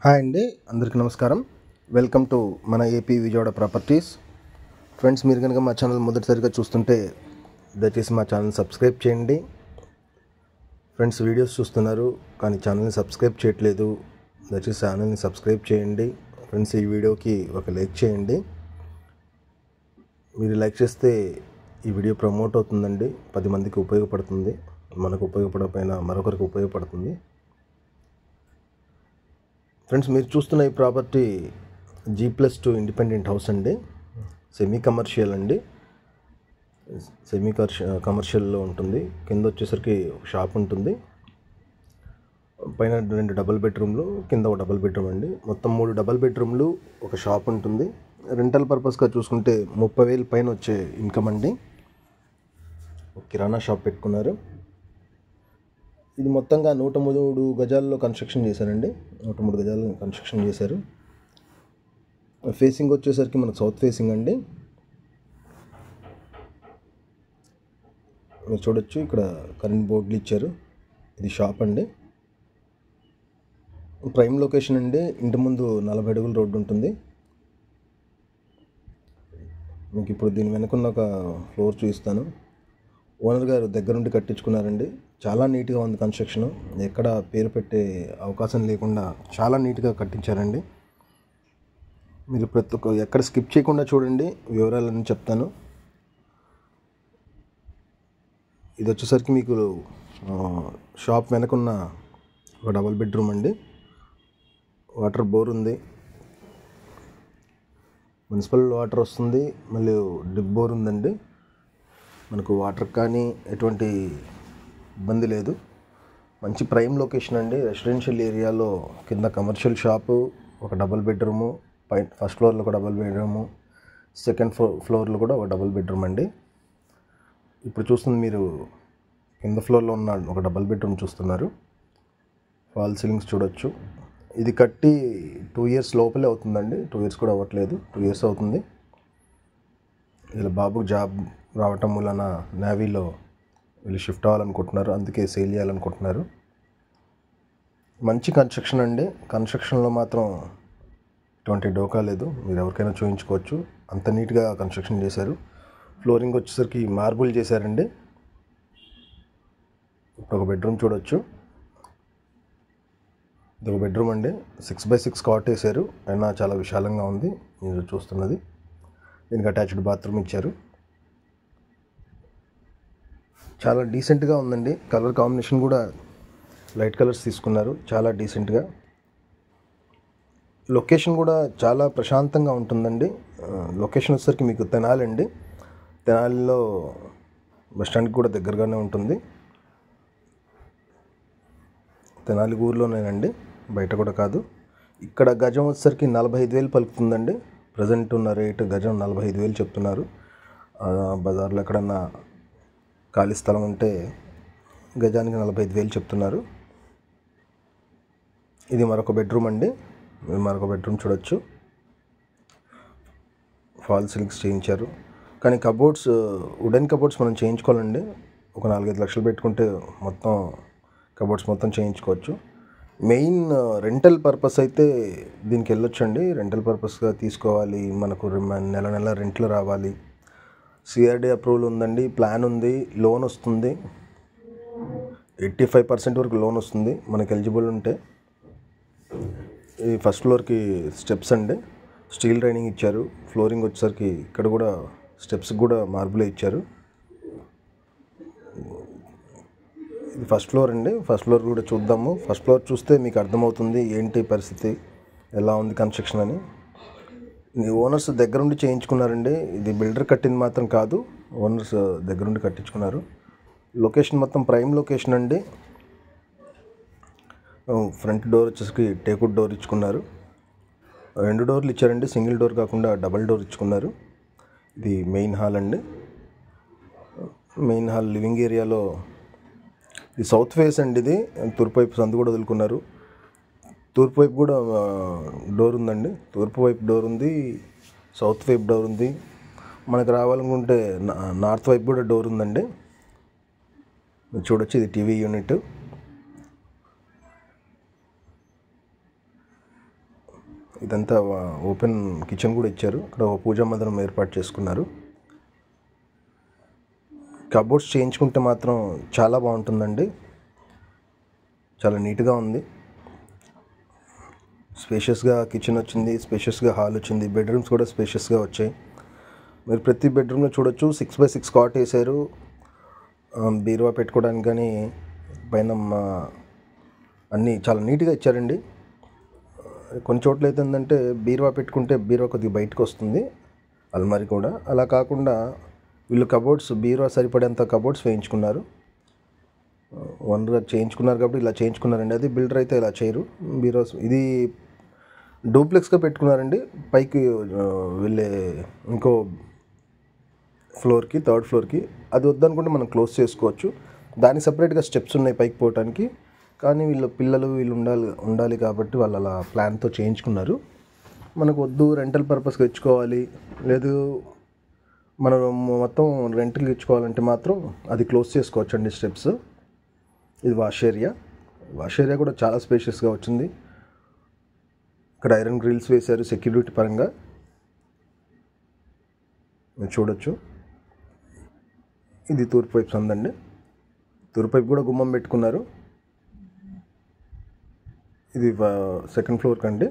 Hi అండి, అందరికీ నమస్కారం. వెల్కమ్ టు మన ఏపీ విజయవాడ ప్రాపర్టీస్. ఫ్రెండ్స్, మీరు కనుక మా ఛానల్ మొదటిసారిగా చూస్తుంటే దయచేసి మా ఛానల్ సబ్స్క్రైబ్ చేయండి. ఫ్రెండ్స్, వీడియోస్ చూస్తున్నారు కానీ ఛానల్ని సబ్స్క్రైబ్ చేయట్లేదు. దయచేసి ఛానల్ని సబ్స్క్రైబ్ చేయండి. ఫ్రెండ్స్, ఈ వీడియోకి ఒక లైక్ చేయండి. మీరు లైక్ చేస్తే ఈ వీడియో ప్రమోట్ అవుతుందండి, 10 మందికి ఉపయోగపడుతుంది. మనకు ఉపయోగపడకపోయినా మరొకరికి ఉపయోగపడుతుంది. ఫ్రెండ్స్, మీరు చూస్తున్న ఈ ప్రాపర్టీ G+2 ఇండిపెండెంట్ హౌస్ అండి. సెమీ కమర్షియల్ అండి. కమర్షియల్లో ఉంటుంది. కింద వచ్చేసరికి షాప్ ఉంటుంది. పైన 2 డబుల్ బెడ్రూమ్లు, కింద ఒక డబుల్ బెడ్రూమ్ అండి. మొత్తం 3 డబుల్ బెడ్రూమ్లు, ఒక షాప్ ఉంటుంది. రెంటల్ పర్పస్గా చూసుకుంటే 30,000 పైన వచ్చే ఇన్కమ్ అండి. కిరాణా షాప్ పెట్టుకున్నారు. ఇది మొత్తంగా 103 గజాల్లో కన్స్ట్రక్షన్ చేశారండి. 103 గజాలు కన్స్ట్రక్షన్ చేశారు. ఫేసింగ్ వచ్చేసరికి మనకు సౌత్ ఫేసింగ్ అండి. మీరు చూడొచ్చు, ఇక్కడ కరెంట్ బోర్డులు ఇచ్చారు. ఇది షాప్ అండి. ప్రైమ్ లొకేషన్ అండి. ఇంటి ముందు 40 అడుగుల రోడ్డు ఉంటుంది. మీకు ఇప్పుడు దీని వెనుకున్న ఒక ఫ్లోర్ చూపిస్తాను. ఓనర్ గారు దగ్గరుండి కట్టించుకున్నారండి. చాలా నీట్గా ఉంది కన్స్ట్రక్షన్. ఎక్కడ పేరు పెట్టే అవకాశం లేకుండా చాలా నీట్గా కట్టించారండి. మీరు ప్రతి ఒక్క ఎక్కడ స్కిప్ చేయకుండా చూడండి, వివరాలన్నీ చెప్తాను. ఇది వచ్చేసరికి మీకు షాప్ వెనకున్న ఒక డబుల్ బెడ్రూమ్ అండి. వాటర్ బోర్ ఉంది, మున్సిపల్ వాటర్ వస్తుంది, మళ్ళీ డ్రిప్ బోర్ ఉందండి. మనకు వాటర్ కానీ ఎటువంటి ఇబ్బంది లేదు. మంచి ప్రైమ్ లొకేషన్ అండి. రెసిడెన్షియల్ ఏరియాలో కింద కమర్షియల్ షాపు, ఒక డబుల్ బెడ్రూము, ఫస్ట్ ఫ్లోర్లో ఒక డబుల్ బెడ్రూము, సెకండ్ ఫ్లోర్లో కూడా ఒక డబుల్ బెడ్రూమ్ అండి. ఇప్పుడు చూస్తుంది మీరు కింద ఫ్లోర్లో ఉన్న ఒక డబుల్ బెడ్రూమ్ చూస్తున్నారు. ఫాల్ సీలింగ్స్ చూడొచ్చు. ఇది కట్టి 2 ఇయర్స్ లోపలే అవుతుందండి. 2 ఇయర్స్ కూడా అవ్వట్లేదు, 2 ఇయర్స్ అవుతుంది. ఇలా బాబుకు జాబ్ రావటం వలన నేవీలో వీళ్ళు షిఫ్ట్ అవ్వాలనుకుంటున్నారు, అందుకే సేల్ చేయాలనుకుంటున్నారు. మంచి కన్స్ట్రక్షన్ అండి. కన్స్ట్రక్షన్లో మాత్రం ఎటువంటి డోకా లేదు. మీరు ఎవరికైనా చూపించుకోవచ్చు, అంత నీట్గా కన్స్ట్రక్షన్ చేశారు. ఫ్లోరింగ్ వచ్చేసరికి మార్బుల్ చేశారండి. ఇప్పుడు ఒక బెడ్రూమ్ చూడొచ్చు. ఇది ఒక బెడ్రూమ్ అండి. 6x6 కాట్ వేశారు. అయినా చాలా విశాలంగా ఉంది. మీరు చూస్తున్నది. దీనికి అటాచ్డ్ బాత్రూమ్ ఇచ్చారు. చాలా డీసెంట్గా ఉందండి. కలర్ కాంబినేషన్ కూడా లైట్ కలర్స్ తీసుకున్నారు, చాలా డీసెంట్గా. లొకేషన్ కూడా చాలా ప్రశాంతంగా ఉంటుందండి. లొకేషన్ వచ్చేసరికి మీకు తెనాలి అండి. తెనాలిలో బస్టాండ్కి కూడా దగ్గరగానే ఉంటుంది. తెనాలి ఊర్లోనేనండి, బయట కూడా కాదు. ఇక్కడ గజం వచ్చేసరికి 45,000 పలుకుతుందండి. ప్రజెంట్ ఉన్న రేటు గజం 45,000 చెప్తున్నారు. బజార్లో ఎక్కడన్నా ఖాళీ స్థలం ఉంటే గజానికి 45,000 చెప్తున్నారు. ఇది మరొక బెడ్రూమ్ అండి. మరొక బెడ్రూమ్ చూడొచ్చు. ఫాల్ సీలింగ్స్ చేయించారు. కానీ కబోర్డ్స్, వుడెన్ కబోర్డ్స్ మనం చేయించుకోవాలండి. ఒక 4-5 లక్షలు పెట్టుకుంటే మొత్తం కబోర్డ్స్ మొత్తం చేయించుకోవచ్చు. మెయిన్ రెంటల్ పర్పస్ అయితే దీనికి వెళ్ళొచ్చండి. రెంటల్ పర్పస్గా తీసుకోవాలి, మనకు నెల నెల రెంట్లు రావాలి. CRD అప్రూవల్ ఉందండి, ప్లాన్ ఉంది, లోన్ వస్తుంది. 85% వరకు లోన్ వస్తుంది మనకు ఎలిజిబుల్ ఉంటే. ఈ ఫస్ట్ ఫ్లోర్కి స్టెప్స్ అండి, స్టీల్ రైనింగ్ ఇచ్చారు. ఫ్లోరింగ్ వచ్చేసరికి ఇక్కడ కూడా స్టెప్స్ కూడా మార్బులే ఇచ్చారు. ఇది ఫస్ట్ ఫ్లోర్ అండి. ఫస్ట్ ఫ్లోర్ కూడా చూద్దాము. ఫస్ట్ ఫ్లోర్ చూస్తే మీకు అర్థమవుతుంది ఏంటి పరిస్థితి, ఎలా ఉంది కన్స్ట్రక్షన్ అని. ఓనర్స్ దగ్గరుండి చేయించుకున్నారండి. ఇది బిల్డర్ కట్టింది మాత్రం కాదు, ఓనర్స్ దగ్గరుండి కట్టించుకున్నారు. లొకేషన్ మొత్తం ప్రైమ్ లొకేషన్ అండి. ఫ్రంట్ డోర్ వచ్చేసరికి టేకుడ్ డోర్ ఇచ్చుకున్నారు. 2 డోర్లు ఇచ్చారండి, సింగిల్ డోర్ కాకుండా డబల్ డోర్ ఇచ్చుకున్నారు. ఇది మెయిన్ హాల్ అండి. మెయిన్ హాల్ లివింగ్ ఏరియాలో ఇది సౌత్ ఫేస్ అండి. ఇది తూర్పు వైపు సందు కూడా వదులుకున్నారు. తూర్పు వైపు కూడా డోర్ ఉందండి. తూర్పు వైపు డోర్ ఉంది, సౌత్ వైపు డోర్ ఉంది. మనకు రావాలనుకుంటే నార్త్ వైపు కూడా డోర్ ఉందండి. మీరు చూడొచ్చు, ఇది టీవీ యూనిట్. ఇదంతా ఓపెన్ కిచెన్ కూడా ఇచ్చారు. ఇక్కడ ఒక పూజా మందిరం ఏర్పాటు చేసుకున్నారు. కబోర్డ్స్ చేయించుకుంటే మాత్రం చాలా బాగుంటుందండి. చాలా నీట్గా ఉంది. స్పేషియస్గా కిచెన్ వచ్చింది, స్పేషియస్గా హాల్ వచ్చింది, బెడ్రూమ్స్ కూడా స్పేషియస్గా వచ్చాయి. మీరు ప్రతి బెడ్రూమ్లో చూడొచ్చు 6x6 కాట్ వేసారు. బీరువా పెట్టుకోవడానికి కానీ పైన అన్నీ చాలా నీట్గా ఇచ్చారండి. కొన్ని చోట్ల అయితే ఏంటంటే బీరువా పెట్టుకుంటే బీరువా కొద్దిగా బయటకు వస్తుంది, అల్మారి కూడా. అలా కాకుండా వీళ్ళు కబోర్డ్స్ బీరువా సరిపడేంత కబోర్డ్స్ వేయించుకున్నారు. ఓనర్గా చేయించుకున్నారు కాబట్టి ఇలా చేయించుకున్నారండి. అది బిల్డర్ అయితే ఇలా చేయరు. బీరువాస్ ఇది డూప్లెక్స్గా పెట్టుకున్నారండి. పైకి వెళ్ళే ఇంకో ఫ్లోర్కి, థర్డ్ ఫ్లోర్కి. అది వద్దనుకుంటే మనం క్లోజ్ చేసుకోవచ్చు. దానికి సపరేట్గా స్టెప్స్ ఉన్నాయి పైకి పోవటానికి. కానీ పిల్లలు ఉండాలి కాబట్టి వాళ్ళు అలా ప్లాన్తో చేయించుకున్నారు. మనకు వద్దు, రెంటల్ పర్పస్గా ఇచ్చుకోవాలి, లేదు మనం మొత్తం రెంట్కి ఇచ్చుకోవాలంటే మాత్రం అది క్లోజ్ చేసుకోవచ్చు అండి స్టెప్స్. ఇది వాష్ ఏరియా కూడా చాలా స్పేషియస్గా వచ్చింది. ఇక్కడ ఐరన్ గ్రిల్స్ వేశారు సెక్యూరిటీ పరంగా, మీరు చూడొచ్చు. ఇది తూర్పు వైపు సందండి. తూర్పు వైపు కూడా గుమ్మం పెట్టుకున్నారు. ఇది సెకండ్ ఫ్లోర్కి అండి.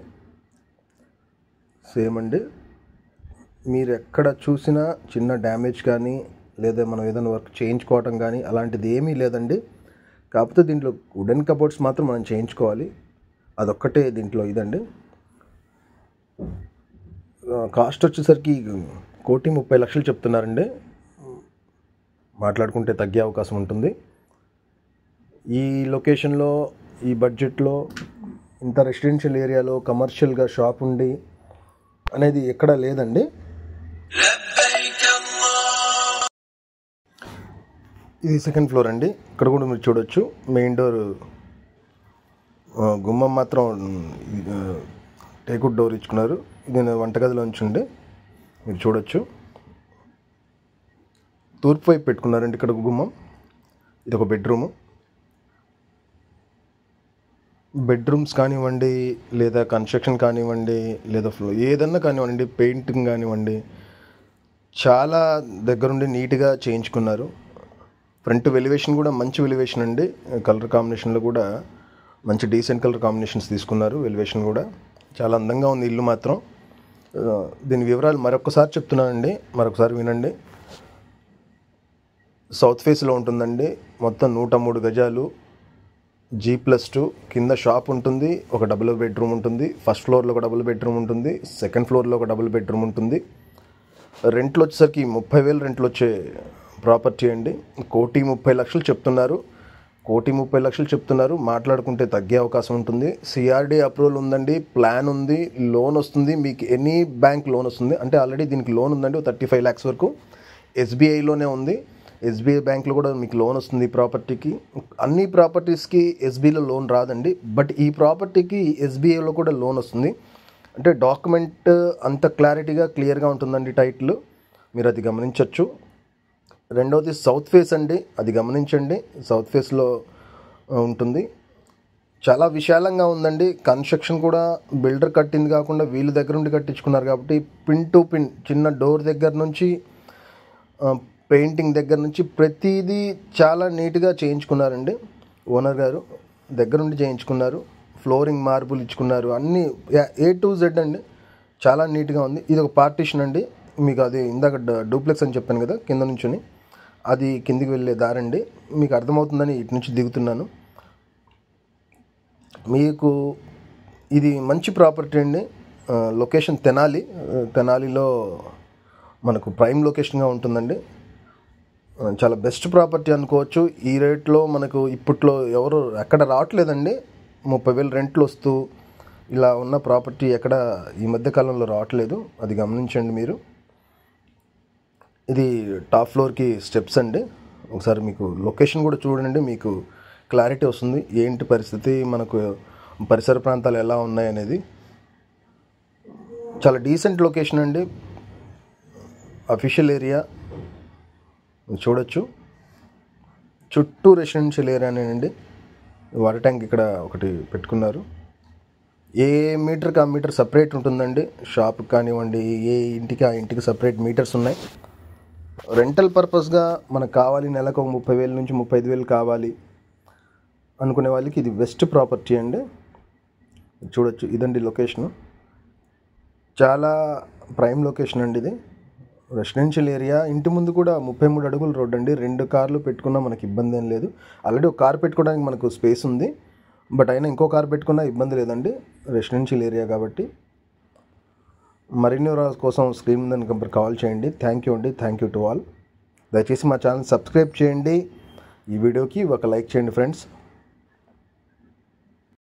సేమ్ అండి. మీరు ఎక్కడ చూసినా చిన్న డ్యామేజ్ కానీ లేదా మనం ఏదైనా వర్క్ చేయించుకోవటం కానీ అలాంటిది ఏమీ లేదండి. కాకపోతే దీంట్లో వుడెన్ కబోర్డ్స్ మాత్రం మనం చేయించుకోవాలి. అదొక్కటే దీంట్లో ఇదండి. కాస్ట్ వచ్చేసరికి 1,30,00,000 చెప్తున్నారండి. మాట్లాడుకుంటే తగ్గే అవకాశం ఉంటుంది. ఈ లొకేషన్లో, ఈ బడ్జెట్లో, ఇంత రెసిడెన్షియల్ ఏరియాలో కమర్షియల్గా షాప్ ఉండి అనేది ఎక్కడా లేదండి. ఇది సెకండ్ ఫ్లోర్ అండి. ఇక్కడ కూడా మీరు చూడొచ్చు. మెయిన్ డోర్ గుమ్మం మాత్రం టేకుడ్ డోర్ ఇచ్చుకున్నారు. ఇది వంటగదిలో ఉంచుండే మీరు చూడొచ్చు. తూర్పు వైపు పెట్టుకున్నారండి ఇక్కడ గుమ్మం. ఇది ఒక బెడ్రూమ్స్ కానివ్వండి, లేదా కన్స్ట్రక్షన్ కానివ్వండి, లేదా ఏదన్నా కానివ్వండి, పెయింటింగ్ కానివ్వండి, చాలా దగ్గరుండి నీట్గా చేయించుకున్నారు. ఫ్రంట్ వెలివేషన్ కూడా మంచి వెలివేషన్ అండి. కలర్ కాంబినేషన్లో కూడా మంచి డీసెంట్ కలర్ కాంబినేషన్స్ తీసుకున్నారు. వెలివేషన్ కూడా చాలా అందంగా ఉంది ఇల్లు మాత్రం. దీని వివరాలు మరొకసారి చెప్తున్నానండి, మరొకసారి వినండి. సౌత్ ఫేస్లో ఉంటుందండి. మొత్తం 103 గజాలు, G+2. కింద షాప్ ఉంటుంది, ఒక డబుల్ బెడ్రూమ్ ఉంటుంది. ఫస్ట్ ఫ్లోర్లో ఒక డబుల్ బెడ్రూమ్ ఉంటుంది, సెకండ్ ఫ్లోర్లో ఒక డబుల్ బెడ్రూమ్ ఉంటుంది. రెంట్లు వచ్చేసరికి 30,000 రెంట్లు వచ్చే ప్రాపర్టీ అండి. 1,30,00,000 చెప్తున్నారు. 1,30,00,000 చెప్తున్నారు. మాట్లాడుకుంటే తగ్గే అవకాశం ఉంటుంది. CRD అప్రూవల్ ఉందండి, ప్లాన్ ఉంది, లోన్ వస్తుంది. మీకు ఎనీ బ్యాంక్ లోన్ వస్తుంది. అంటే ఆల్రెడీ దీనికి లోన్ ఉందండి 35 lakhs వరకు. SBIలోనే ఉంది. SBI బ్యాంక్లో కూడా మీకు లోన్ వస్తుంది ఈ ప్రాపర్టీకి. అన్ని ప్రాపర్టీస్కి SBIలో లోన్ రాదండి, బట్ ఈ ప్రాపర్టీకి SBIలో కూడా లోన్ వస్తుంది. అంటే డాక్యుమెంట్ అంత క్లియర్గా ఉంటుందండి. టైటిల్ మీరు అది గమనించవచ్చు. రెండవది సౌత్ ఫేస్ అండి, అది గమనించండి. సౌత్ ఫేస్లో ఉంటుంది. చాలా విశాలంగా ఉందండి. కన్స్ట్రక్షన్ కూడా బిల్డర్ కట్టింది కాకుండా వీళ్ళ దగ్గర నుండి కట్టించుకున్నారు కాబట్టి పిన్ టు పిన్, చిన్న డోర్ దగ్గర నుంచి పెయింటింగ్ దగ్గర నుంచి ప్రతిదీ చాలా నీట్గా చేయించుకున్నారండి. ఓనర్ గారు దగ్గర నుండి చేయించుకున్నారు. ఫ్లోరింగ్ మార్బుల్ ఇచ్చుకున్నారు. అన్నీ A to Z అండి. చాలా నీట్గా ఉంది. ఇది ఒక పార్టీషన్ అండి. మీకు అది ఇందాక డూప్లెక్స్ అని చెప్పాను కదా, కింద నుంచుని అది కిందికి వెళ్ళే దారండి. మీకు అర్థమవుతుందని ఇటు నుంచి దిగుతున్నాను. మీకు ఇది మంచి ప్రాపర్టీ అండి. లొకేషన్ తెనాలిలో మనకు ప్రైమ్ లొకేషన్గా ఉంటుందండి. చాలా బెస్ట్ ప్రాపర్టీ అనుకోవచ్చు. ఈ రేట్లో మనకు ఇప్పట్లో ఎవరు ఎక్కడ రావట్లేదండి. 30,000 రెంట్లు వస్తూ ఇలా ఉన్న ప్రాపర్టీ ఎక్కడ ఈ మధ్య కాలంలో రావట్లేదు. అది గమనించండి మీరు. ఇది టాప్ ఫ్లోర్కి స్టెప్స్ అండి. ఒకసారి మీకు లొకేషన్ కూడా చూడండి, మీకు క్లారిటీ వస్తుంది ఏంటి పరిస్థితి, మనకు పరిసర ప్రాంతాలు ఎలా ఉన్నాయి అనేది. చాలా డీసెంట్ లొకేషన్ అండి. అఫీషియల్ ఏరియా చూడొచ్చు. చుట్టూ రెసిడెన్షియల్ ఏరియానేనండి. వాటర్ ట్యాంక్ ఇక్కడ ఒకటి పెట్టుకున్నారు. ఏ మీటర్కి ఆ మీటర్ సపరేట్ ఉంటుందండి. షాప్కి కానివ్వండి, ఏ ఇంటికి ఆ ఇంటికి సపరేట్ మీటర్స్ ఉన్నాయి. రెంటల్ పర్పస్గా మనకు కావాలి, నెలకు 30,000 నుంచి 35,000 కావాలి అనుకునే వాళ్ళకి ఇది బెస్ట్ ప్రాపర్టీ అండి. చూడొచ్చు, ఇదండి లొకేషను. చాలా ప్రైమ్ లొకేషన్ అండి ఇది. Residential area. ఇంటి ముందు కూడా 33 అడుగుల రోడ్ అండి. 2 కార్లు పెట్టుకున్నా మనకి ఇబ్బంది ఏం లేదు. ఆల్రెడీ ఒక కార్ పెట్టుకోవడానికి మనకు స్పేస్ ఉంది, బట్ అయినా ఇంకో కార్ పెట్టుకున్నా ఇబ్బంది లేదండి, రెసిడెన్షియల్ ఏరియా కాబట్టి. మరిన్ని వివరాల కోసం స్క్రీన్ మీద నెంబర్ కాల్ చేయండి. థ్యాంక్ యూ అండి. Thank you to all. దయచేసి మా ఛానల్ సబ్స్క్రైబ్ చేయండి. ఈ వీడియోకి ఒక లైక్ చేయండి ఫ్రెండ్స్.